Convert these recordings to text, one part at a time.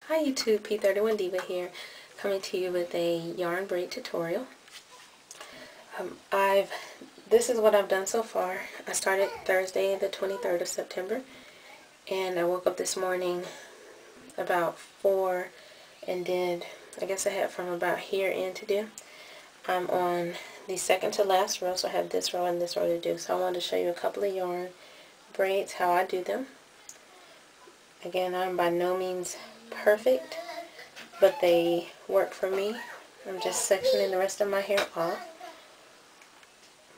Hi YouTube, P31 Diva here, coming to you with a yarn braid tutorial. This is what I've done so far. I started Thursday the 23rd of September, and I woke up this morning about 4 and did, I guess I had from about here in to do. I'm on the second to last row, so I have this row and this row to do. So I wanted to show you a couple of yarn braids, how I do them. Again, I'm by no means perfect, but they work for me. I'm just sectioning the rest of my hair off.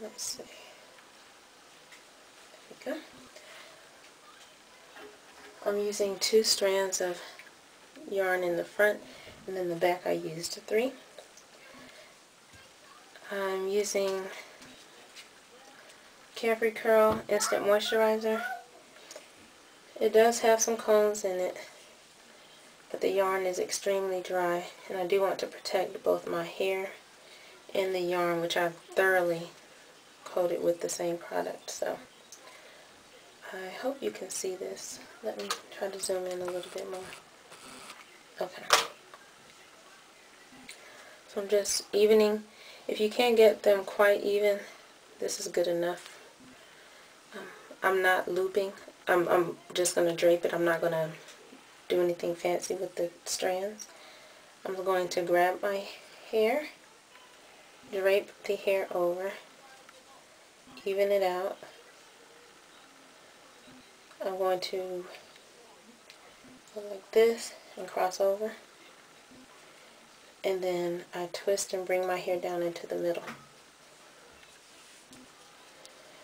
Let's see. There we go. I'm using 2 strands of yarn in the front, and then the back I used 3. I'm using Carefree Curl Instant Moisturizer. It does have some combs in it, but the yarn is extremely dry, and I do want to protect both my hair and the yarn, which I've thoroughly coated with the same product. So I hope you can see this. Let me try to zoom in a little bit more. Okay. So I'm just evening. If you can't get them quite even, this is good enough. I'm not looping. I'm just going to drape it. I'm not going to do anything fancy with the strands. I'm going to grab my hair, drape the hair over, even it out. I'm going to go like this and cross over, and then I twist and bring my hair down into the middle.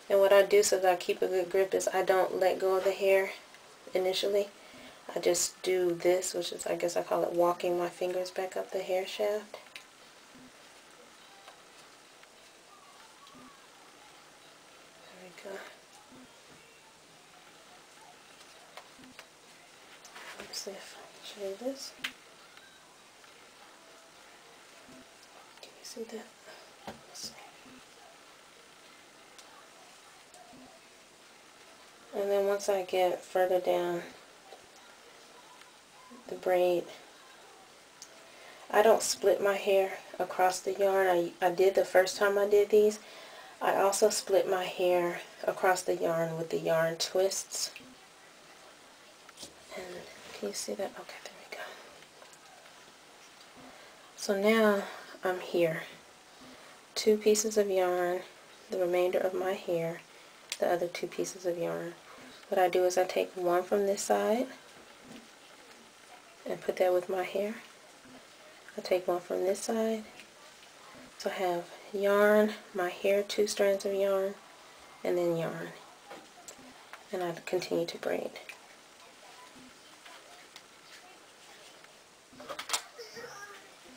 And what I do so that I keep a good grip is I don't let go of the hair initially. I just do this, which is, I guess I call it walking my fingers back up the hair shaft. There we go. Let's see if I can show you this. Can you see that? Let's see. And then once I get further down the braid, I don't split my hair across the yarn. I did the first time I did these. I also split my hair across the yarn with the yarn twists. And can you see that? Okay, there we go. So now I'm here. 2 pieces of yarn, the remainder of my hair, the other 2 pieces of yarn. What I do is I take one from this side and put that with my hair. I take one from this side. So I have yarn, my hair, 2 strands of yarn, and then yarn. And I continue to braid.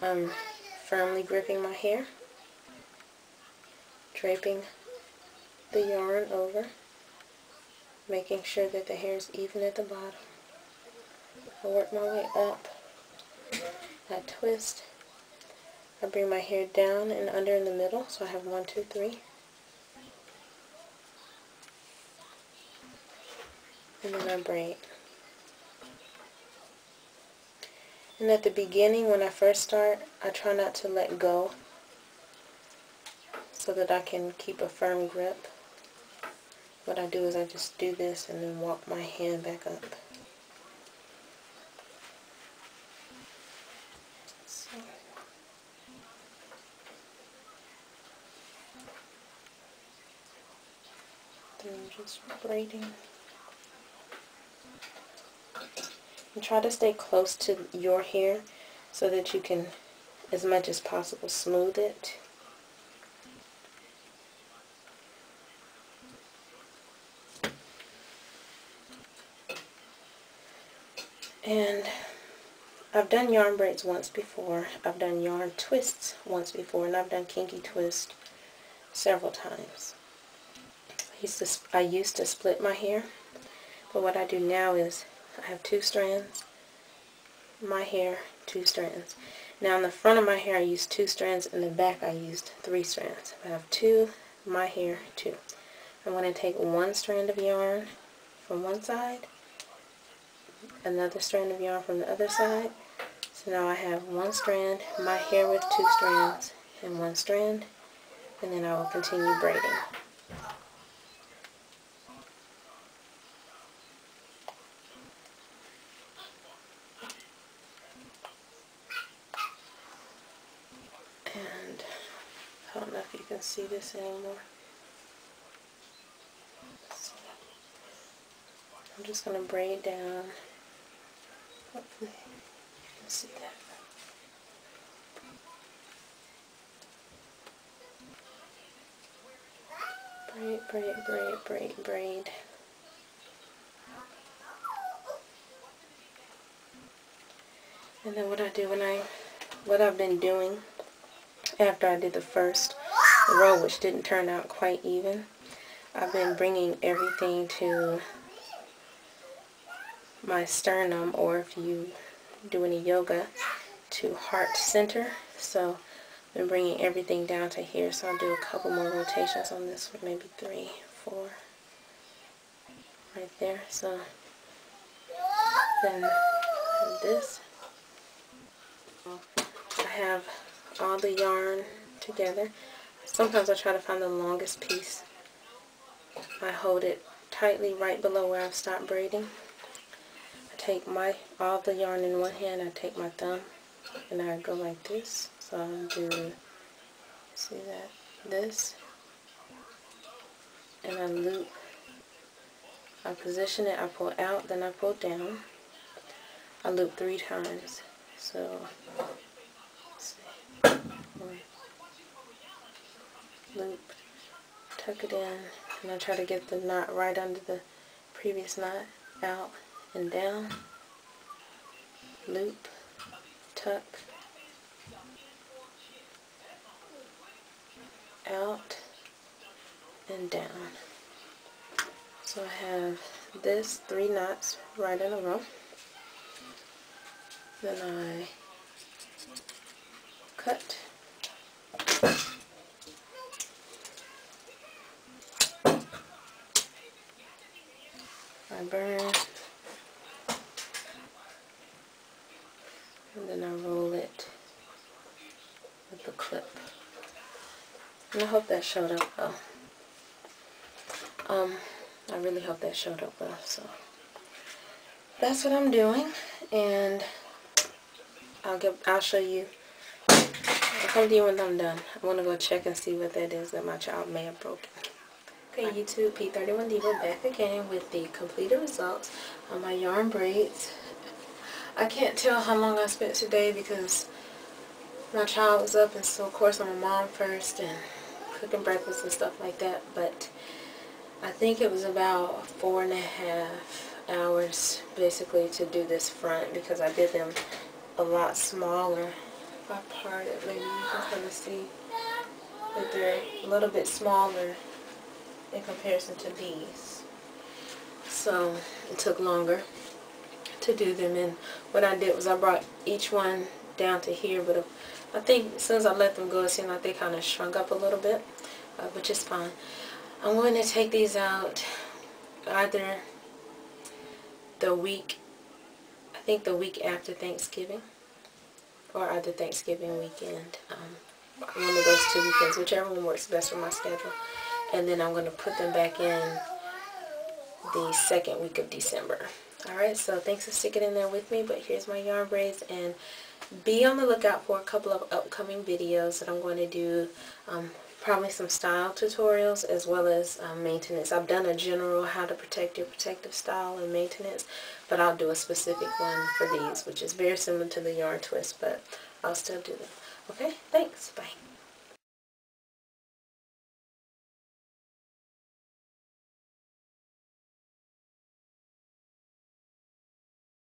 I'm firmly gripping my hair, draping the yarn over, making sure that the hair is even at the bottom. I work my way up. I twist. I bring my hair down and under in the middle, so I have 1, 2, 3. And then I braid. And at the beginning, when I first start, I try not to let go so that I can keep a firm grip. What I do is I just do this and then walk my hand back up. So, then I'm just braiding. And try to stay close to your hair so that you can, as much as possible, smooth it. And I've done yarn braids once before. I've done yarn twists once before, and I've done kinky twist several times. I used to split my hair, but what I do now is I have 2 strands, my hair, 2 strands. Now in the front of my hair I used 2 strands, in the back I used 3 strands. I have 2, my hair, 2. I'm going to take 1 strand of yarn from one side, another strand of yarn from the other side. So now I have one strand, my hair with 2 strands and 1 strand, and then I will continue braiding. And I don't know if you can see this anymore. I'm just going to braid down. Hopefully you can see that. Braid, braid, braid, braid, braid. And then what I've been doing after I did the first row, which didn't turn out quite even, I've been bringing everything to my sternum, or if you do any yoga, to heart center. So I've been bringing everything down to here. So I'll do a couple more rotations on this one, maybe 3, 4, right there. So then this, I have all the yarn together. Sometimes I try to find the longest piece. I hold it tightly right below where I've stopped braiding. I take all the yarn in one hand, I take my thumb, and I go like this. So I'll do, see that, this, and I loop. I position it, I pull out, then I pull down. I loop 3 times. So, let's see. 1, loop, tuck it in, and I try to get the knot right under the previous knot, out and down, loop, tuck, out and down. So I have this 3 knots right in a row. Then I cut. I burn. And then I roll it with the clip. And I hope that showed up well. I really hope that showed up well. So that's what I'm doing, and I'll show you. I'll come to you when I'm done. I want to go check and see what that is that my child may have broken. Okay, YouTube, P31 Diva back again with the completed results on my yarn braids. I can't tell how long I spent today because my child was up, and so of course I'm a mom first and cooking breakfast and stuff like that, but I think it was about 4.5 hours basically to do this front, because I did them a lot smaller. If I part it, maybe you can kind of see that they're a little bit smaller in comparison to these. So it took longer to do them, and what I did was I brought each one down to here, but I think since I let them go, it seemed like they kind of shrunk up a little bit, which is fine. I'm going to take these out either the week, I think the week after Thanksgiving, or either Thanksgiving weekend, one of those 2 weekends, whichever one works best for my schedule. And then I'm going to put them back in the 2nd week of December. Alright, so thanks for sticking in there with me, but here's my yarn braids, and be on the lookout for a couple of upcoming videos that I'm going to do, probably some style tutorials as well as maintenance. I've done a general how to protect your protective style and maintenance, but I'll do a specific one for these, which is very similar to the yarn twist, but I'll still do them. Okay, thanks, bye.